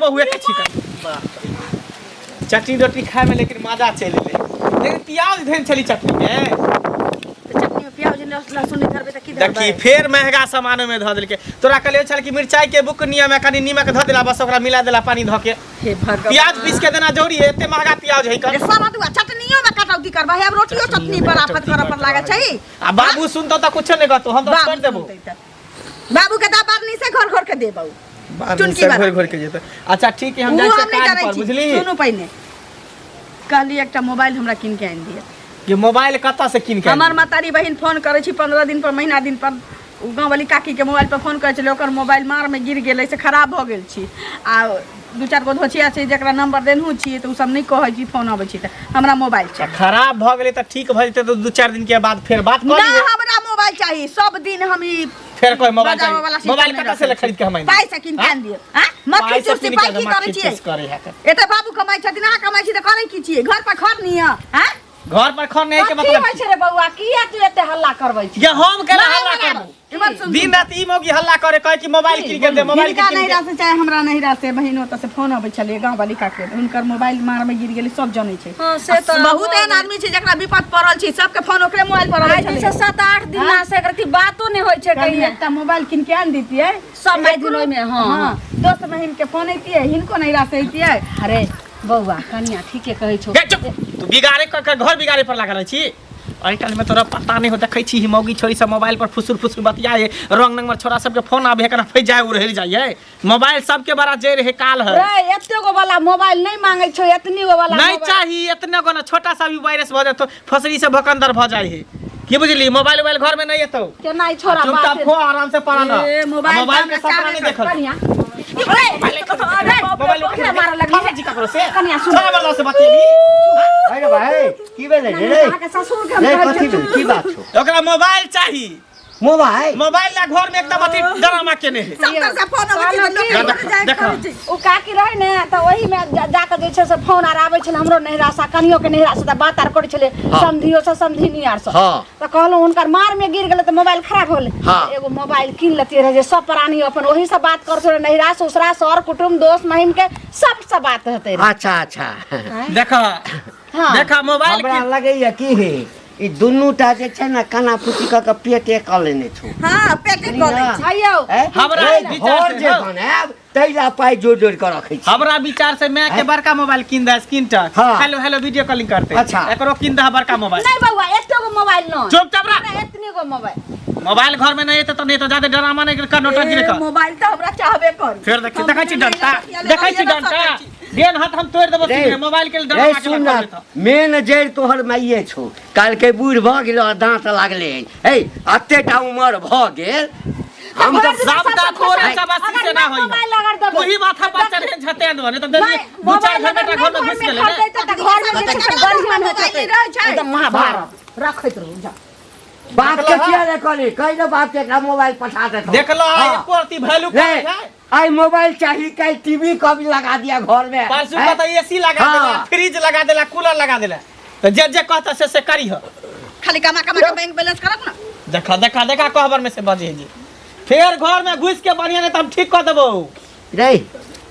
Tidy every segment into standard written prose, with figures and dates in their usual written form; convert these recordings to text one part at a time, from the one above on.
बहुए के छिका चटनी रोटी खाए में लेकिन मजा चल ले लेकिन प्याज धेन चली चटनी में चटनी में प्याज लहसुन नहीं धरबे त की देखी फिर महंगा सामानों में धऽ देलके तोरा कहले छल कि मिरचाई के बुकनिया में कनी नीमक धऽ देला बस ओकरा मिला देला पानी धऽ के हे भगवान प्याज पीस के देना जरूरी है एते महंगा प्याज है कर सारा दुआ चटनियो में कटौती करबा है अब रोटियो चटनी पर आफत कर पर लागे छै आ बाबू सुनतो त कुछ नहीं कहतो हम तो कर देबो बाबू के दाबरनी से घर घर के देबो चुनकी घर के जेते अच्छा ठीक है हम जाय छै काज पर बुझली सुनो पहिने कहली एकटा मोबाइल हमरा किन के आनि दिया ये मोबाइल कत्ता से किन के हमर मातारी बहिन फोन करे छी 15 दिन पर महीना दिन पर गाँव वाली काकी के मोबाइल पर फोन करे छले ओकर मोबाइल मार में गिर गेलै से खराब भ गेल छी आ दू चार गो धोचिया छै जेकरा नंबर देनहु छी त उ सब नहीं कहै छी फोन आबै छी त हमरा मोबाइल छै खराब भ गेलै त ठीक भ जेते तो 2-4 दिन के बाद फिर बात कर ना हमरा मोबाइल चाहिए सब दिन हम ई फिर कोई मोबाइल मोबाइल कत्ता से खरीद के हम पाई से किन के दियो हां मत किछु पाई की करे छी एते बाबू कमाई छथिन अहाँ कमाई छी त करे की छी घर पर खर नहीं हां घर पर खर नहीं के मतलब की रे बउआ किया तू एते हल्ला करबै छी ये हम केना हल्ला करबो दिन रात ई मोगी हल्ला करे कहे कि मोबाइल किन के दे मोबाइल किन नहीं रासे चाहे हमरा नहीं रासे बहिनो त से फोन आबै छले गांव वाली काके उनकर मोबाइल मार में गिर गेली सब जनै छै हां से त बहुत एहन आदमी छै जेकरा विपद पड़ल छै सबके फोन ओकरे मोबाइल पर आबै छै 7-8 दिन ना से करती बातो नहीं होय छै कहीं एकटा मोबाइल किन के आन दीतिए सब माय दिन ओय में हां दोस्त बहिन के फोन ऐतिए हिनको नहीं रासे ऐतिए अरे बउआ कनिया ठीके कहै छौ तू बिगाड़े घर बिगाड़े पर लागल छी आई काल में तोरा पता नहीं हो देखै छी मौगी छोरी सब मोबाइल पर फुसुर फुसुर बतियाए रंग नंबर छोरा सब के फोन आबे एकरा फै जाय उड़ जाय मोबाइल सबके बड़ा जे रहे काल है रे एते गो वाला मोबाइल नहीं मांगे छौ एतनी गो वाला नहीं चाहिए इतने गो ना छोटा सा भी वायरस भ जातो फसरी से भकंदर भ जाय है की बुझली मोबाइल घर में नहीं एतो केना ई छोरा बात चुपचाप खो आराम से पढ़ा ना मोबाइल के सपना नहीं देखल मोबाइल के मार लगी जी ककरो से कन्या सुन वाला से बतियली अरे भाई की भेलै रे ससुर के कथि की बात छौ ओकरा मोबाइल चाहिए मोबाइल ला घर में एकदम अति ड्रामा केने है सबका से फोन आबै देखो ओ काकी रहे ने त वही में जाके जे छै से फोन आर आबै छै हमरो नहिरा सा कनियो के नहिरा से बात आर करै छले समधियो से समधिनी आर से त कहलो उनकर मार में गिर गेलै त मोबाइल खराब होले एगो मोबाइल किन लेते रहे जे सब प्राणी अपन वही से बात करथो नहिरा ससुरा सर कुटुंब दोस्त महिम के सब से बात होते अच्छा देखो देखा मोबाइल हमरा लगैया की है ई दुन्नूटा जे छै ना काना पुती क के पेटे क लेने छौ हां पेटे क ले छै आइयो हमरा विचार से बनाब तैला पाई जोड़ के रखै छी हमरा विचार से मैं के बड़का मोबाइल किन दे screen touch hello video calling करते एकरो किन दे बड़का मोबाइल नहीं बउआ एतो गो मोबाइल न चुपचाप रह एतने गो मोबाइल घर में नहीं है तो नहीं तो ज्यादा ड्रामा नहीं कर नोटा गिरे कर मोबाइल तो हमरा चाहबे कर फिर देखै छी डंटा देन हाथ हम तोड़ देबो मोबाइल के ड्रामा के लगा मेन जड़ तोहर माइये छौ काल के बूढ़ भ गेलो दांत लागले ए अत्तेटा उमर भ गेल हम तो सबटा तोरे चबासी से ना होई वही माथा पर चढ़े झते न तो दू चार घंटा घर में घुस गेले घर में बढ़िया होते एकदम महाभारत रखैत रहू जा बाप के किया रे कहली कहि दो बाप के मोबाइल पठा दे देखलो कोती वैल्यू का है आई मोबाइल चाहिए कई टीवी कभी लगा दिया घर में परसों का तो एसी लगा देला फ्रिज लगा देला कूलर लगा देला तो जे कहता से करी हो खाली कमा के बैंक बैलेंस करब ना देखा कहबर में से बजे जी फिर घर में घुस के बढ़िया ने त हम ठीक कर देबो रे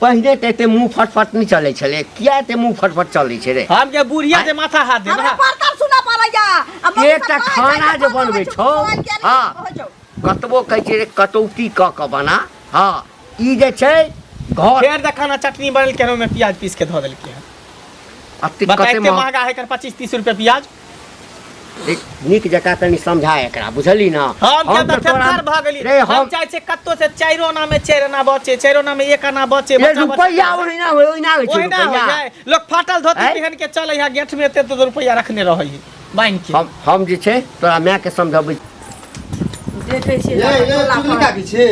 पहले ते मुंह फटफट नहीं चले छले किया ते मुंह फटफट चलै छै रे हम के बुढ़िया जे माथा हाथ दे हमरा परतर सुना पड़ैया एकटा खाना जे बनबै छौ हां कतबो कहै छै रे कटौती क के बना हां ई जे छै घर फेर देखना चटनी बनल केनो में प्याज पीस के ध देल के अति कते महंगा है कर 25-30 रुपए प्याज निक जका तनी समझा एकरा बुझली ना हम के त ठेकार भ गेली हम चाहे छै कत्तो से चाइरो ना में चाइर ना बचे चाइरो ना में एक ना बचे बच्चा रुपया ओहिना होय रुपया लोग फाटल धोती पहन के चले है गेट में एते तो रुपया रखने रहै है बाइन के हम जे छै तोरा माय के समझाबै देखै छी ये चुगली का की छै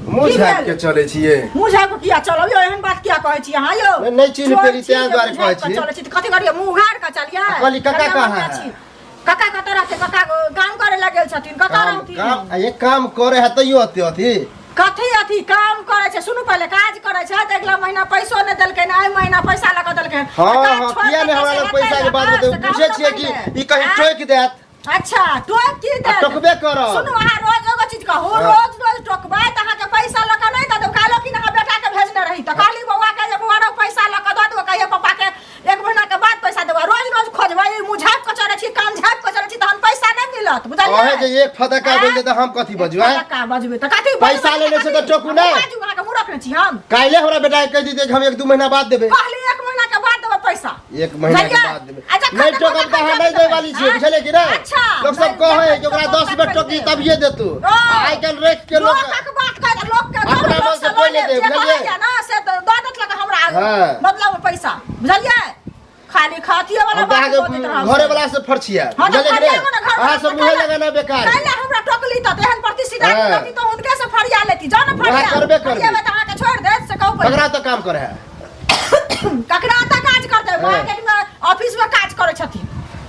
मुंह झाप के चले छिए मुंह झाप किया चलो यो एहन बात किया कहै छी हां यो नहीं चिन्ह पेरी त्यां द्वारे कहै छी चले छी कथि करियो मुंह घाड़ का चलिया कहली काका कहां है काका कत रहते काका काम करे लागल छथिन कत रहती ये काम करे है तइयो अथी कथि काम करे छै सुनु पहले काज करे छै अगला महीना पैसो न देलकै न आई महीना पैसा लगा देलकै हां किया ने हमरा पैसा के बात बते पूछे छिए कि ई कहीं ठोक देत अच्छा टोक की दे टोकबे करो सुनु आ रोज एगो चीज कहू रोज टोकबा त अहाँ के पैसा लगा नहीं त कालो कि ना बेटा के भेजने रही त काली बौआ के जे बौआ कहिए पापा के 1 महीना के बाद पैसा देबो रोज रोज खोजबै मुझाप के चले छी कान झाप के चले छी त हम पैसा नहीं मिलत बुझलिए ओहे जे एक फटका बोल दे त हम कथि बजबै का बजबै त कथि पैसा लेने से त टोकू नहीं बाजू अहाँ के मुंह रखने छी हम काइले हमरा बेटा के कह दी कि हम 1-2 महीना बाद देबे कहली 1 महीना के बाद देबो पैसा 1 महीना के बाद देबे नहीं टोकब त हम नहीं दे वाली छी बुझले कि नहीं अच्छा लोग सब कहे कि ओकरा 10 बेर टोकी तब ये देतू आई कल रेख के लोग लोग बात कर लोग के अपना मन से पहले दे बुझलिए ना से तो दादत लगा हमरा हाँ। मतलब पैसा बुझलिए खाली खातिए वाला बात बोलत रहब घरे वाला से फरछिया बुझले कि नहीं आ सब मुहे लगाना बेकार काहे हमरा टोकली त एहन प्रतिष्ठित आदमी तो उनके से फरिया लेती जान फरिया करबे करबे। फरिया में त अहाँ के छोड़ दे से कहू ककरा तो काम करे है ककरा त काज करते मार्केट में ऑफिस में काज करे छथि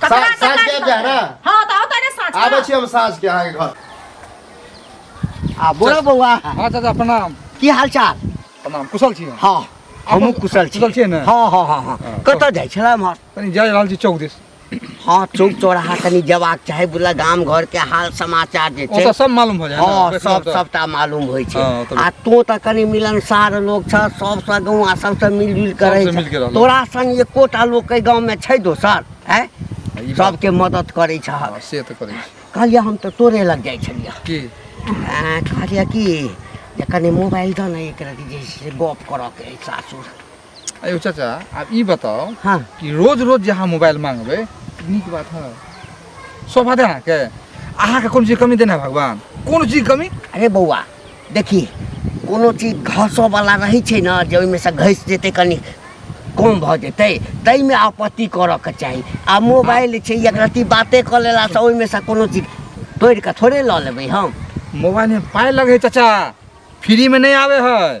साँझ के आबि जाए ना हां त होता ने साँझ आबै छी हम साँझ के अहाँ के घर आ बोलो बौआ हाँ चाचा प्रणाम। की हाल चाल प्रणाम कुशल छी। हाँ हमहूँ कुशल छी कुशल छियै ने? हाँ हाँ हाँ हाँ कतऽ जाइ छलै एम्हर कनी जा रहल छी चौक दिस। हाँ चौक चौराहा कनी जेबाक चाही बुझल गाम घर के हाल समाचार जे छै ओतऽ सब मालूम हो जाए ने, हाँ बैठलहुँ सब तऽ। सबटा मालूम होइ छै हाँ, तऽ- आ तू तऽ कनी मिलनसार लोग छ सबसँ गौआ सबसँ मिलजुल के रहै सबसँ मिल के छै रहलहुँ। तोरा सन एकोटा लोग के गाँव में छै दोसर है ई बात- सबके मदद करै छ हाँ, से तऽ करै छी। कहलिए हम तऽ तोरे लग जाइ छलियै की कहलिए कि जे कनी मोबाइल दऽ ने एक रति जे छै से गप करऽ के अछि सासुर अयो चाचा आब ई बताओ हाँ कि रोज रोज जे अहाँ मोबाइल मांगबै नीक बात है शोभा दे अहाँके कोनो चीज कमी देना भगवान कोनो चीज कमी अरे बौआ देखी कोनो चीज घसऽवला रहै छै ने जे ओहिमे से घसि जेतै कनि कम भऽ जेतै ताहिमे आपत्ति करऽके चाही आ मोबाइल छै एक रत्ती बाते कऽ लेलासँ ओहिमे से कोनो चीज तोड़ि कऽ थोड़े लऽ लेबै हम मोबाइल में पाई लगे चाचा फ्री में नहीं आवे है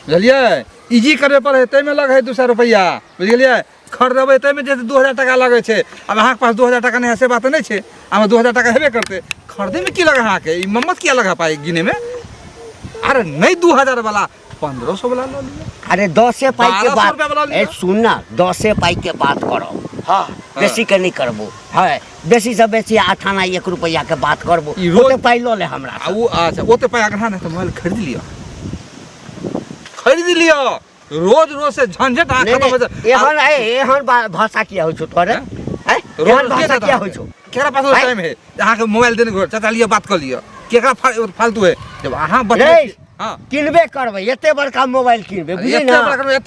बुझलिए इजी करे पर है तैमे लगे है 200 रुपया बुझलिए खरीदबै तैमे जैसे 2000 टका लगे छै अब अहाँ के पास 2000 टका नहीं है से बात नहीं छै हमें 2000 टका हेबे करते खरीदे में की लगा अहाँ के ई मम्मत किया लगा पाई गिने में अरे नहीं 2000 वाला 1500 वाला लो लिया अरे 10 पाई के 1200 रुपया वाला बात लिअ। ए सुन ना 10 पाई के बात करो हाँ बेसी के नहीं करबो है बेसी से बेसी 8 आना 1 रुपया के बात करबो ई रोज- ओते पाई लो ले हमरा आ वो अच्छा ओते पाई अगर ना तो मोबाइल खरीद लिया रोज रोज से झंझट आ खत्म हो जाए एहन एहन भाषा किया होइ छौ तोरे हैं एहन भाषा किया होइ छौ केकरा पास टाइम है अहाँ के मोबाइल देने घर चाचा लिया बात कर लिया केकरा फालतू है जब अहाँ रे बचबै हां किनबे करबै एते बड़का मोबाइल किनबे बुझली एते ना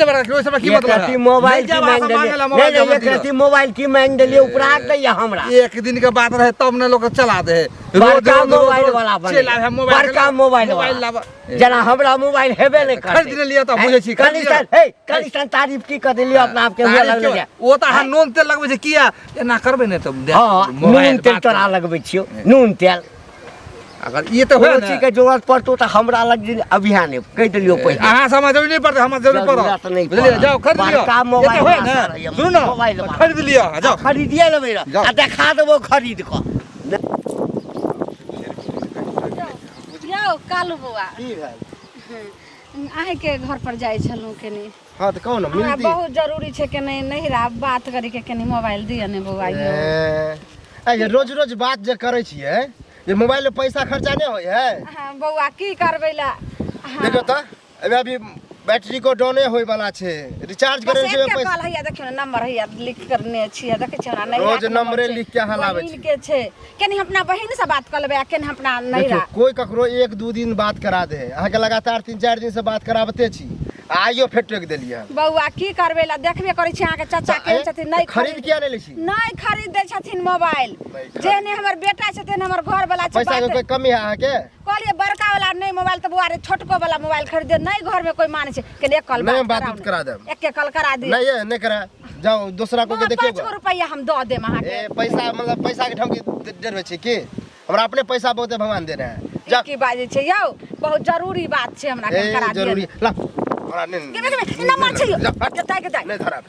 बड़ा ओइ सब की मतलब है मोबाइल की मांग देलिए नहीं एक रति मोबाइल की मांग देलिए उपराग दैया हमरा एक दिन के बात रहे तब ने लोग चला दे बड़का मोबाइल वाला बने चला है मोबाइल बड़का मोबाइल वाला जना हमरा मोबाइल हेबे नहीं करते खरीद लिया तो बुझे छी कनिष्ठ तारीफ की कर देलिए अपना आप के हुआ लगले जा वो तो अहाँ नून तेल लगबै छै किया एना करबै ने तो हां नून तेल तोरा लगबै छियो नून तेल अगर ये तो कोनो है चीज ना के जरूरत पड़तो तो हमरा लग अभियान कह दिलियो पहले अहाँ समझ नहीं पड़ते हम जरूर जरूरत पड़ो नहीं बुझलिए पड़त। जाओ खरीद लियो बड़का ये मोबाइल तो है वाला ना रहैया, सुनो मोबाइल ना वाला। खरीद लियो जाओ खरीदिए लेबै जाओ। आ देखा देबो खरीद कऽ यौ कालू बौआ की भाई अहीं के घर पर जाइ छलहुँ कनी हां तो कौन हमरा मिलती बहुत जरूरी छै कि नहीं नहिरा बात करे के कनी मोबाइल दिअ ने बौआ यौ ये रोज रोज बात जे करे छिए ये मोबाइल में पैसा खर्चा नहीं होय है हाँ बौआ की करबै ला देखो तो अभी बैटरी को डाउने होय वाला छे रिचार्ज बस करे छे एक पैसा कॉल हैया देखियो ना नंबर हैया लिख करने छियै देखै छियै ना नहीं रोज नंबरे लिख के अहाँ लाबै छी। के छै कनी अपना बहिन से बात कर लेबै कनी अपना नहिरा देखियो कोई ककरो 1-2 दिन बात करा दे अहाँ के लगातार 3-4 दिन से बात कराबते छी आइयो फेर टोक देलिए बौआ की करबै ला देखबे करै छी अहाँ के चाचा के छथिन नहीं खरीद किया नहीं लै छी नहीं खरीद दै छथिन मोबाइल जेने हमर बेटा छथिन हमर घर वाला छै पैसा के कोई कमी है अहाँ के कहलिए बड़का वाला नहीं मोबाइल तो बुआ रे छोटको वाला मोबाइल खरीदे नहीं घर में कोई माने छै कि एक कल नहीं बात करा दे एक कल करा दी नहीं ये नहीं करा जाओ दूसरा को के देखियो 5 रुपया हम दो देम अहाँ के ए पैसा मतलब पैसा के ढंग देरवे छै की हमरा अपने पैसा बहुते भगवान दे रहे हैं जा की बाजे छै यौ बहुत जरूरी बात छै हमरा के करा दिए जरूरी ला हमरा नहीं नंबर छै जताय के नहीं धरा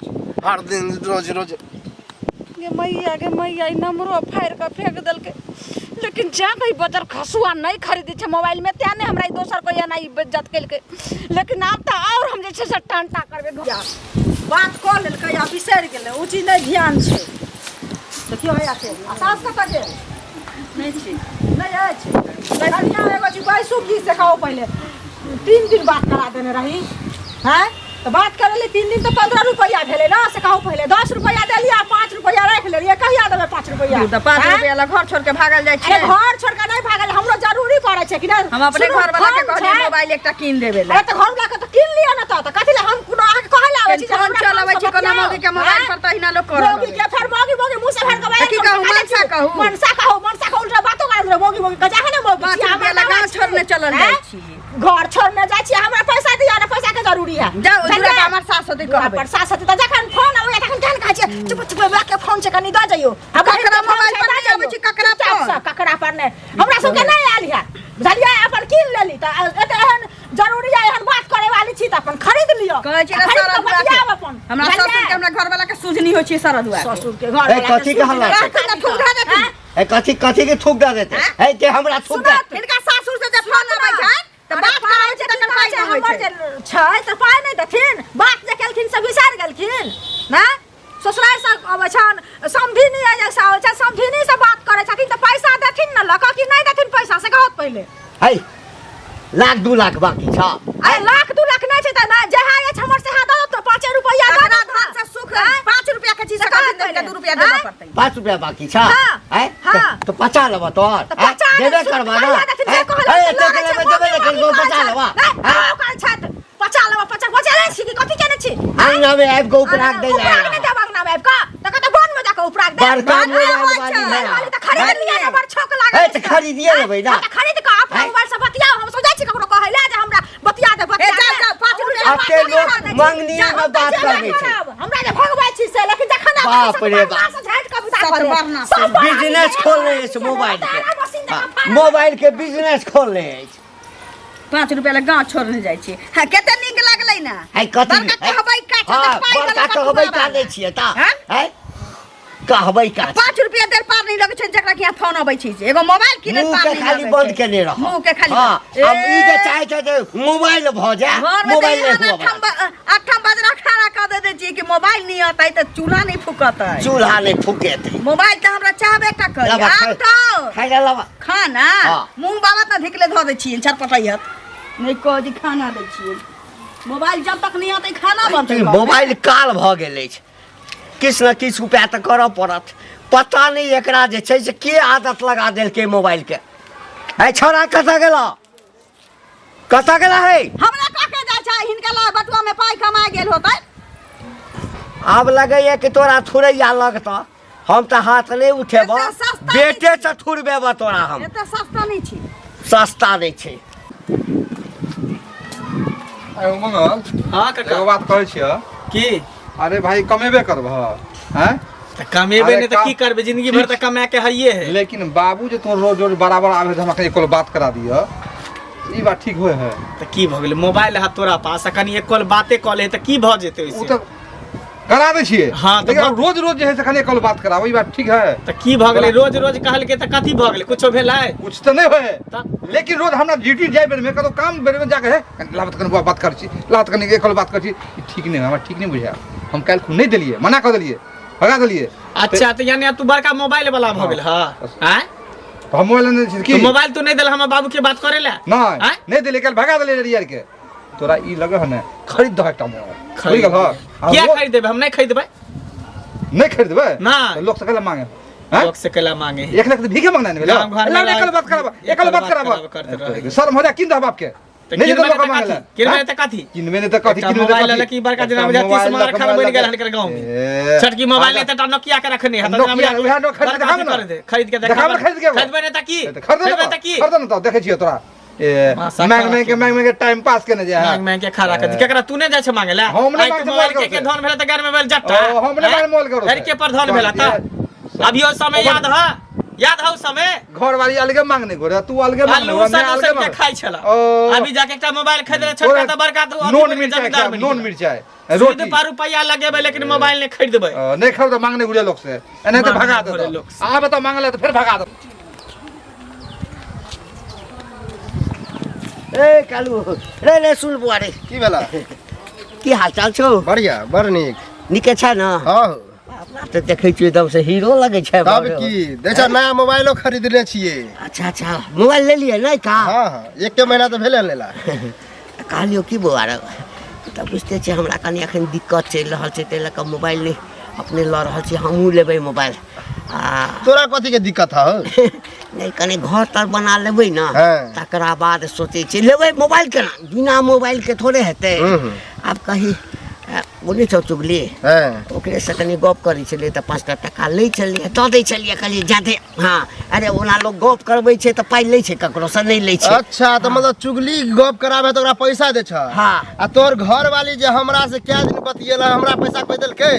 हर दिन रोज रोज गे मैया ई नंबरो फाड़ के फेंक देलकै लेकिन जा कहीं बजर खसुआ नहीं खरीदी छै मोबाइल में त्या नहीं हमरा ई दोसर को एना ई बेइज्जत केलकै लेकिन आब त और हम जे छै से टांटा करबे बात कऽ लेलकै आ बिसरि गेलै ओ चीज नहीं ध्यान छै देखियो हैया छै आ सास कतऽ गेल नहीं छै नहीं अछि कनिया एगो छी बैसू की से कहू पहले 3 दिन बात करा देने रही हैं तो बात करे 3 दिन तो 15 रुपया भेले ना से कहू पहले 10 रुपया देलिए 5 रुपया रख लेलिए कहिया देबे 5 रुपया तो 5 रुपया ला घर छोड़ के भागल जाय अरे छै घर छोड़ के नहीं भागल हमरो जरूरी पड़े छै कि ना हम अपने घर वाला के कहलिए मोबाइल एकटा कीन देबे ला अरे तो घर वाला के तो किन लिया ना तो कथि ले हम कोनो आके कहै ले आवे छी हम चलाबै छी कोनो मौगी के मोबाइल पर तो हिना लोग कर मौगी के फेर मौगी मुंह से फेर के की कहू मनसा कहू उल्टा बातो कर मौगी कजा है ना मौगी 5 रुपया ला गांव छोड़ने चलल जाय छी घर छोड़ने जाय छी हमरा पैसा दिया ना पैसा के जरूरी है जाओ दूरा हमर सास होते कहबे पर सास होते त जखन फोन आवे तखन केन कहै छै चुप चुप के फोन से कनी द जइयो अब ककरा मोबाइल पर नहीं आबै छी ककरा फोन ककरा पर नहीं हमरा सब के नहीं आली है बुझलिए अपन किन लेली त एहन जरूरी है एहन बात करे वाली छी त अपन खरीद लियो कहै छी सारा दुआ अपन हमरा ससुर के हमरा घर वाला के सुझनी होइ छै सारा दुआ ससुर के घर वाला कथी के हल्ला ए कथी के थूक दे देते है के हमरा थूक दे इनका सासुर से जब फोन आबै छै त बात कराबै छै तखन पाइ नहि होइ छै छै त पाइ नहि देथिन बात जे केलखिन से बिसार गेलखिन ना ससुराल से अबै छन समधिनी आ जैसा होइ छै समधिनी से बात करे छथिन त पैसा देथिन न लक कि नहीं देथिन पैसा से कहत पहिले है 1 2 लाख बाकी छ अरे 1 2 लाख नहीं छै त ना जहा है हमर से हाथ तो 5 रुपया हमरा हाथ से सुख 5 रुपया के चीज का दिन के 2 रुपया देबे पड़तै 5 रुपया बाकी छ है तो 50 लेबा तोर देबे करबा ना है तो के लेबे देबे कर 50 लेबा है छत 50 लेबा 50 बचे रे छी कथि जाने छी अंगना में आबि के उपराग दे जा उपराग नहीं देबा अंगना में आबि का त कत बन में जाके उपराग दे बड़का मोबाइल वाली त खरीद लिया ना बड़ छक लागे है तो खरीदिए लेबै ना त खरीद के अपन मोबाइल से बतियाओ हम सोचै छी ककरो कहै ले जे हमरा बतिया दे बतिया जा 5 रुपया आपके लोग मंगनी में बात करबे छै हमरा जे भगबै छी से लेकिन जखन बाप रे बाप। से झट के बुझा सब पड़े बरना सब बिजनेस खोल रहे हैं मोबाइल के मोबाइल के बिजनेस खोल रहे हैं 5 रुपया ला गांव छोड़ने जाय छी हां केते नीक लागलै ना है कथी बड़का कहबै का छै हां त पाइ बड़का कहबै का दै छियै ता हैं? है कहबै का 5 रुपया देर पार नहीं लगै छै जकरा कि फोन अबै छै एगो मोबाइल किने मुंह पार के नहीं खाली लगै बंद छै। केने रह मुंह के खाली हां अब ई जे चाहे छै जे मोबाइल भ जाए मोबाइल नहीं हुआ अठम बजरा खाना कह दे छी कि मोबाइल नहीं आता है तो चूल्हा नहीं फूकता है चूल्हा नहीं फूकेते मोबाइल तो हमरा चाहबे टा करी लबा आब तो खाइ ले लबा खाना हाँ। मुंह बाबा त ढिकले ध दे छी छटपटाइयत नहीं कह जी खाना दे छी मोबाइल जब तक नहीं आते खाना बनते मोबाइल काल भ गेल अछि किछ न किछ उपाय त करऽ पड़त पता नहीं एकरा जे छै से के आदत लगा देलकै मोबाइल के है छोरा कतऽ गेला है हमरा काके जाय छै हिनका ला बटुआ में पाई कमा गेल होतै आब लगैया कि तोरा थुरैया लगता हम तो हाथ नहीं उठेब एते सस्ता बेटे से थुरबेब तोरा हम एते सस्ता नहीं छी सस्ता नहीं छै अरे मंगल हाँ एगो बात कहै छियै की अरे भाई कमेबे करबह हैं त कमेबे अरे नहीं त की करबे जिंदगी भर त कमा के हइये है लेकिन बाबू जे तोर रोज रोज बराबर आवे त हमरा एक बात करा दिया ई बात ठीक होय है त की भ गेलै मोबाइल है तोरा पास आ कनी एक कॉल बाते कॉल है त की भ जेतै उ ओइसे त करा दै छियै हाँ, तो लेकिन बात- रोज रोज जे है से खाली एक बात कराबो ई बात ठीक है त की भ गेलै रोज रोज कहलकै त कथी भ गेलै कुछो भेलै कुछ तो नहीं होय त लेकिन रोज हमरा ड्यूटी जाय बेर में कतो काम बेर में जाके है लावत कन बात कर छी लावत कन एक बात कर छी ई ठीक नहीं हमरा ठीक नहीं बुझाय हम काल को नहीं देलिए मना कर देलिए भगा देलिए अच्छा त यानी अब तू बड़का मोबाइल वाला भ गेल ह हैं तो हम मोबाइल नहीं छी तो की मोबाइल तू नहीं देल हमर बाबू के बात करे ला नहीं हैं? नहीं देलिए कल भगा देलिए रियर के तोरा ई लगे है ना खरीद दो एकटा मोबाइल खरीद गल हां क्या खरीद देबे हम नहीं खरीदबै नहीं खरीदबे नहीं। तो लोग से कल मांगे हैं लोग से केला मांगे 1 लाख तो भीखे मांगना नहीं गाँव घर में एकल बात कराबा एकल बात कराबा करते रहे। शर्म हो जा किन दो बाप के त नहीं किन तो लोग मांगे किन त कथी किन मैंने तो कथी एकटा किन मोबाइल लले की बड़का दिन में जाती समार खाना बन गेल हनकर गांव में छोटकी मोबाइल नहीं त नोकिया के रखने है नोकिया उहा नो खरीद बड़का देखाम अथी ना। कर दे खरीद के देखाम ना, खरीद के खरीदबै नहीं त की खरीद त की खरीद ना तो देखे छियो तोरा ए मासा मांग के टाइम पास करने जा मांग मांग के खा रखत केकरा तू नहीं जाय छ मांगे ला हम नहीं मांगे मोबाइल मोबाइल के धन भेला त घर में मोबाइल जट्टा ओ, हम नहीं मांगे मोबाइल करो घर के पर धन भेला त अभियो समय याद हौ समय घर वाली अलगे मांगने गोरे तू अलगे आलू सब के खाइ छला ओ। अभी जाके एकटा मोबाइल खरीदले छोटका त बड़का त नॉन मिर्चाई नॉन मिर्चाई रोटी पर रुपया लगेबे लेकिन मोबाइल नहीं खरीदबै नहीं खरीद मांगने गुड़िया लोग से नहीं तो भगा घुरे दो लोग से। आ बता मांग ले तो फिर भगा दो ए कालू रे रे सुन बुआरे की भेला की हाल चाल छौ बढ़िया बड़ नीक निके छै न हाँ अपना तो देखे छियै एकदम से हीरो लगे छै तब की देखा नया मोबाइलो खरीदने छियै अच्छा अच्छा मोबाइल ले लिए नहीं का हाँ हाँ 1 महीना तो भेले लेला कहलियो की बुआरे तऽ बुझते छी हमरा कनि एखन दिक्कत चलि रहल छै ताहि लऽ कऽ मोबाइल नहि अपने लऽ रहल छी हमहूँ लेबै मोबाइल आ तोरा कथी के दिक्कत हौ नहीं कनि घर तर बना लेबै ना हाँ। तकरा बाद सोचै छी लेबै मोबाइल केना बिना मोबाइल के थोड़े हेतै आब कहीं बोले छौ चुगली हाँ। ओकरे से कनि गप करै छलियै तऽ 5 टका लै छलियै दऽ दै छलियै कहलियै जादे हाँ अरे ओना लोग गप करबै छै तऽ पाइ लै छै ककरो से नहीं लै छै अच्छा तो मतलब चुगली गप कराबे तो ओकरा पैसा दे छ हाँ। आ तोर घर वाली जे हमरा से क्या दिन बतियेला हमरा पैसा कोई देलकै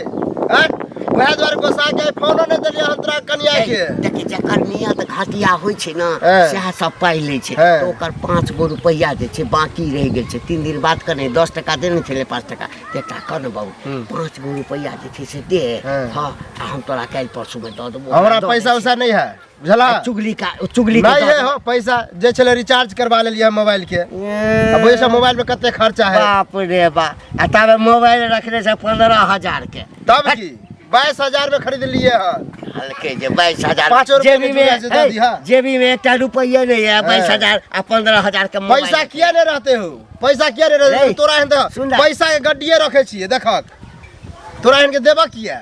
हैं वह द्वार गोसा के फोनो नहीं देलिए हम तोरा कनिया के देखी जकर नियत घटिया होइ छै ना हाँ। सएह सब पाइ लै छै हाँ। तऽ ओकर 5 गो रुपैया जे छै बाकी रहि गेल छै 3 दिन बाद कने 10 टका देने छलै 5 टका एकटा कर न बाबू 5 गो रुपैया जे छै से दे हाँ। हाँ आ हम तोरा काल्हि परसू में दऽ देबो हमरा पैसा उसा नहीं है बुझला चुगली नहीं है हो पैसा जे छले रिचार्ज करवा लेलिए मोबाइल के अब वैसे मोबाइल में कते खर्चा है बाप रे बा आ तबे मोबाइल रखने से 15,000 के तब की 22,000 में खरीद लिए हैं हल्के जे 22,000 5 रुपए जेबी के जुड़ा से दे दिहा। जेबी में एकटा रुपया नहीं है 22,000 आ 15,000 के मोबाइल पैसा किया नहीं रहते हो पैसा किया नहीं रहते नहीं। तोरा हन सुन ना। पैसा के गड्डिए रखे छिए देखक तोरा हन के देबा किया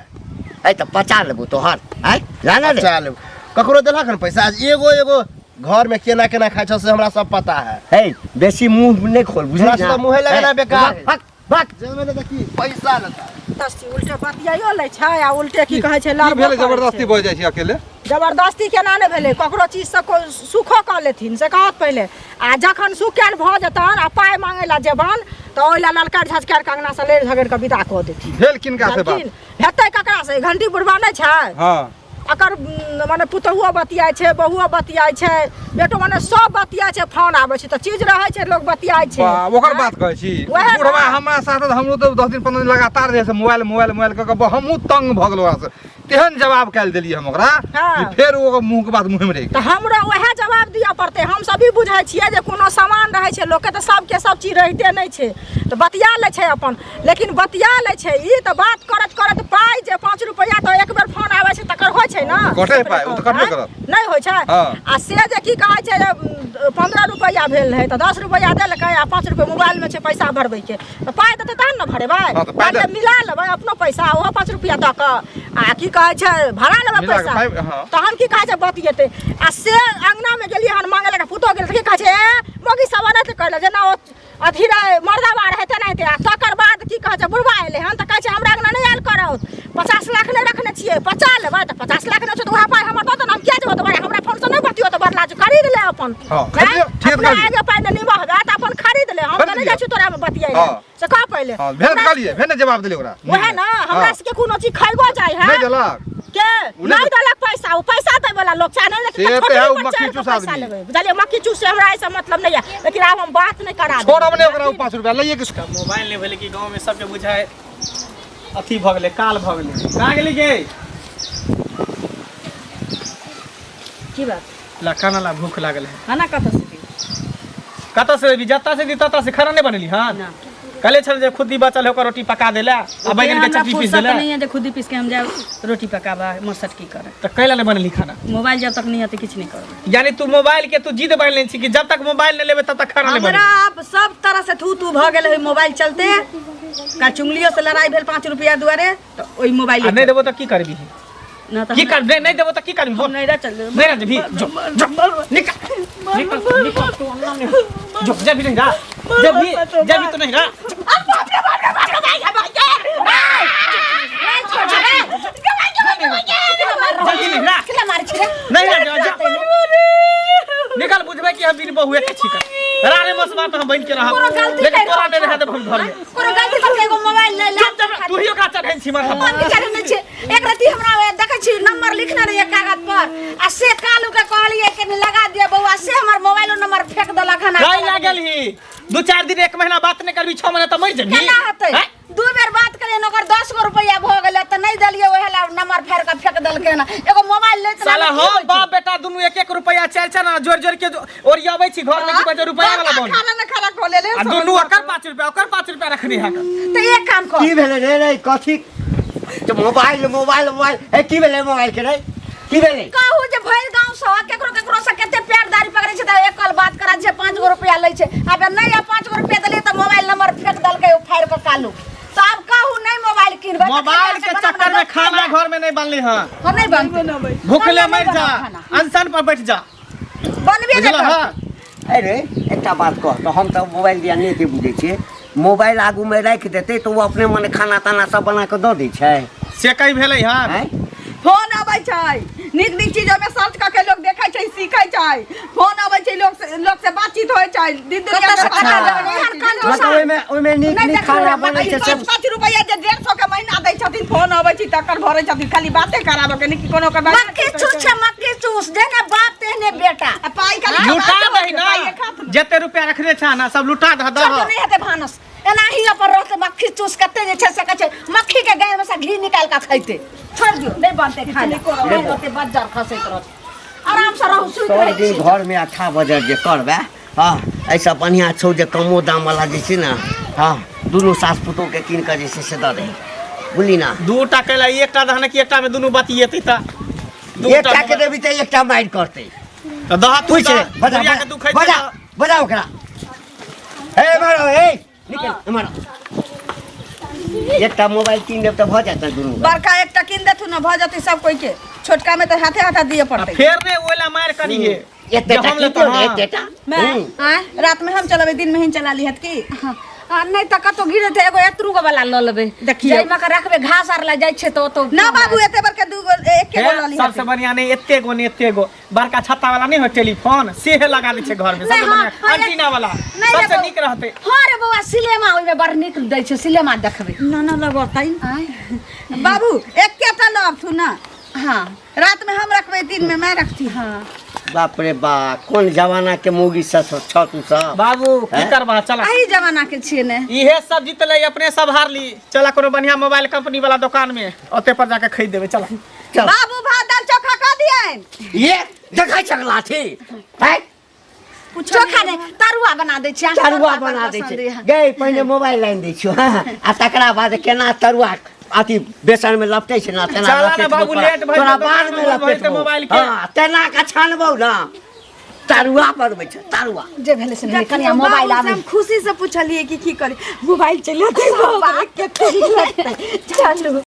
ऐ त पचा लेबो तोहर आइ जाना दे चल ककरो देलक न पैसा आज एगो घर में केना केना खाइ छ से हमरा सब पता है हे बेसी मुंह नहीं खोल बुझली हमरा से तो मुँहे लगना बेकार है। भाग जब देखी पैसा लेता जबरदस्ती उल्टे बतियाइयो लै छै आ उल्टे की कहै छै की लड़बो भेलै करै छै। जबरदस्ती भऽ जाइ छै अकेले जबरदस्ती केना नहि भेलै ककरो चीज से सुखो कऽ लेथिन से कहत पहिले आ जखन सुख कैल भऽ जेतन आ पाइ मांगे ला जेबन तऽ ओहि ला ललकार झचकार के अंगना से लेर झगड़ के विदा कऽ देथिन भेल किनका से बात जानथिन? हेतै ककरा से घंटी बुढ़वा नहि छै हाँ अकर माने पुतहुओ बतियाइ छै बहुओ बतियाइ छै बेटो माने सब बतियाइ छै फोन आबै छै तऽ चीज रहै छै लोग बतियाइ छै वाह, ओकर बात कहै छी वएह बुढ़वा बात। हमरा साथ हमरो तो 10 दिन 15 दिन लगातार जे है से मोबाइल कऽ के हमहूँ तंग भऽ गेलहुँ ओकरा से तेहन जवाब काल्हि देलियै हम ओकरा हाँ। कि फेर ओ मुँह के बात मुँह में रहि तऽ हमरा वएह जवाब दिअ पड़तै हम सभी बुझै छियै जे कोनो सामान रहै छै लोकके तऽ सबके सब चीज रहिते नहि छै तऽ बतिया लै छै अपन लेकिन बतिया लै छै ई तऽ बात करत करत पाइ जे 5 रुपैया तऽ एक बेर फोन आबै छै तकर होइ छै ने कटै पाइ, ओ तऽ कटबे करत। नहीं होइ छै हाँ। आ से जे की कहै छै जे 15 रुपैया भेल रहै तऽ 10 रुपैया देलकै आ 5 रुपैया मोबाइल में छै पैसा भरबै के तऽ पाइ देतै तहन ने भरेबै हाँ, तऽ पाइ पाइ मिला लेबै अपनो पैसा ओहो 5 रुपैया दऽ कऽ आ की कहै छै भरा लेबै मिला के पैसा पाइ, हाँ। तहन की कहै छै बतियेतै आ से अंगना में गेलियै हन मांगे लगा पुतो गेल तऽ की कहै छै ए मोगी सब अनैत कहले जेना ओ अथी रहे मर्दाबा रहै तेनाहिते आ तकर बाद की कहै छै बुढ़वा एलै हन तऽ कहै छै हमरा अंगना नहि आयल करौ 50 लाख नहि रखने छियै 50 लेबै तऽ 50 लाख नहि छै तऽ वएह पाइ हमर दऽ देना हम किया जेबै तऽ हमरा फोन से नहि बतियो तऽ बदला जो खरीद ले अपन हाँ, खरीद ले, ठीक अपना खरीद। आगे पाइ नहीं बहबे तऽ अपन खरीद ले हम खरीद तऽ नहीं लिअ। जाइ छी तोरा में बतियै हाँ। से कह पहिले हाँ भेल कहलिए भेल ने जवाब देलियै ओकरा वएह ना हमरा हाँ। सबके कोनो चीज खइबो जाय है नहीं देलक के उ नहीं देलक पैसा वो पैसा दे वाला लोग चाहे नहीं से लेकिन तो है, उ छोटी मक्खी बच्चा चूस पैसा आदमी। लेबै बुझलिए मक्खी चूस से हमरा ऐसा मतलब नहीं है लेकिन अब हम बात नहीं करा छोड़ हमने ओकरा 5 रुपया लइए के मोबाइल नहीं भेले कि गांव में सबके बुझाए अथी भऽ गेलै काल भऽ गेलै कहाँ गेली गे की बात ला खाना ला भूख लागल है खाना कत से दी कतऽ से भी जत्ता से दी तत्ता से खाना नहीं बनेली हाँ ना कले छल जे खुद ही बचल है ओकर रोटी पका देला आ बैगन के चटनी पीस देला नहीं है जो खुद ही पीस के हम जाए रोटी पकाबा मरसट की करे तो कैला नहीं बनली खाना मोबाइल जब तक नहीं आते कुछ नहीं करो यानी तू मोबाइल के तू जिद बांध लेन छी कि जब तक मोबाइल नहीं लेबे तब तक खाना नहीं हमरा बनेगी अब सब तरह से थू थू भ गेल है मोबाइल चलते का चुंगलियों से लड़ाई भेल 5 रुपया दुआरे तो ओई मोबाइल आ नहीं देबो तो की करबी ना तो की कर नहीं देबो तो की करबी बोल नहीं रह चल नहीं रह भी जो निकल निकल निकल तू अन्ना में जो जब भी नहीं रहा जब भी तो नहीं रहा जल्दी नहीं रहा नहीं रहा निकल बुझबे कि हम बिन बहुए के छिका रारे मसबा तो हम बन के रहा लेकिन तोरा नहीं रहा तो हम घर में कोनो गलती करके एगो मोबाइल ले ले तू ही ओकरा चढ़ैन छी माथा अपन विचार में छे एक रति हमरा देखै छी नंबर लिखने रहिए कागज पर आ से कालू के कहलिए कि लगा दिया बउआ से हमर मोबाइल नंबर फेंक देलक हन गाय लागल ही 2-4 दिन 1 महीना बात नहीं करबी 6 महीना तो मर जबी केना होतै दू बेर बात करिए नकर 10 गो रुपया भ गेलै त नहीं देलिए ओहेला नंबर फेर के फेंक देलकै ना एगो मोबाइल ले साला हम बाप बेटा दुनु 1-1 रुपया चार ना जोर के ओरियाबै छी घर में की बजे रुपया वाला बन खाना न खाना खोले ले आ दुनु ओकर 5 रुपया ओकर 5 रुपया रखनी है त एक काम कर की भेलै रे रे कथी तो मोबाइल ए की भेलै मोबाइल के रे की भेलै कहू जे भरि गांव से केकरो केकरो से कते प्यारदारी पकड़ै छै त एकल बात करा छै 5 गो रुपया लै छै अब नहीं 5 गो रुपया देले त मोबाइल नंबर फेंक दलकै ओ फाड़ के कालू तो अब कहू नहीं मोबाइल किनबै मोबाइल के चक्कर में खाना घर में नहीं बनली हां हम नहीं बनबै भूखले मर जा अनशन पर बैठ जा बनबे बुझल नहीं हां अरे एकटा बात कह तो हम तो मोबाइल दिया नहीं के बुझे छियै मोबाइल आगू में रख देते तो वो अपने मन खाना ताना सब बना के दे दै छै से कई भेलै हां हैं फोन आबै छै नीक नीक चीज में सर्च करके लोग देखै छै सीखै छै फोन आबै छै लोग से बातचीत होइ छै दिन दुनिया के पता लगै हर कान मतलब ओइमे नीक नीक खाना बनै छै सब 5 रुपया जे 150 के महीना दै छथिन फोन आबै छै तकर भरै छथिन खाली बाते कराबे के नहीं कोनो कर मक्खी चूस देने बाप तेने बेटा पाई खाली लुटा दही ना जते रुपया रखने छ ना सब लुटा द छोटो नहीं हेते भानस एनाही पर रहते मक्खी चूस कते जे छै से कहै छै मक्खी के गाय में से घी निकाल के खैते छोड़ दियो नहीं बनते खाने नहीं होते बजार खसैत रहत आराम से रहू सुइत सब रहै दिन छी घर में अच्छा बजट जे करबे हाँ ऐसा बढ़िया छौ जे कमो दाम वाला जे छै ना हाँ दुनू सास पुतोह के कीन के जे छै से दे दे बुझली ना दू टा केला एकटा दहने कि एकटा में दुनू बतियेतै त एकटा के देबी त एकटा माइर करतै त दहा तू पूछ बजा दुनिया के दुखै बजा बजा ओकरा हे मारो हे निकल मारो एकटा मोबाइल कीन देब त भ जात दुनू बड़का एकटा किन देथु न भ जति सब कोई के छोटका में तो हाथे हाथा दिए पड़ते फेर ने ओला मार करिए एतेटा हम ले की तो एतेटा मैं रात में हम चलावे दिन में ही चला लिहत की नहीं त कतो गिरे थे एगो एतरू के वाला ल लेबे देखिए। जइमा के रखबे घास आर ला जाय छै तो ना बाबू एते बर के दू गो एक के बोला लिहत सबसे बढ़िया नहीं एते गो बड़का छत्ता वाला नहीं हो टेलीफोन से लगा लै छै घर में सबसे बढ़िया एंटीना वाला सबसे निक रहते हां रे बउआ सिनेमा ओइ में बड़ निक दै छै सिनेमा देखबे ना ना लगतै बाबू एक के ता लब थु ना हां रात में हम रखबे दिन में मैं रखती हां बाप रे बा कोन जमाना के मोगी छ तू सब बाबू की करबा चला एही जमाना के छिए ने इहे सब जीतले अपने सब हार ली चला कोनो बढ़िया मोबाइल कंपनी वाला दुकान में ओते पर जाके खरीद देबे चला चल बाबू भात दाल चोखा का दियन ये देखै छगला थी है चोखा ने तरुआ बना दै छै तरुआ बना दै छै गई पहिने मोबाइल लाइन दै छियो आ तकरा बाद केना तरुआ अथी बेसन में लपटे छै ना तेना चला लपटे ना बाबू, लेट भइल तोरा तऽ बाद में मोबाइल लपेट के मोबाइल के। हां तेना का छानबौ ना तरुआ बनबै छै तरुआ जे भेले से भेले कनिया मोबाइल आबै हम खुशी से पूछलिए कि की करे मोबाइल चला दे बाबा के चलू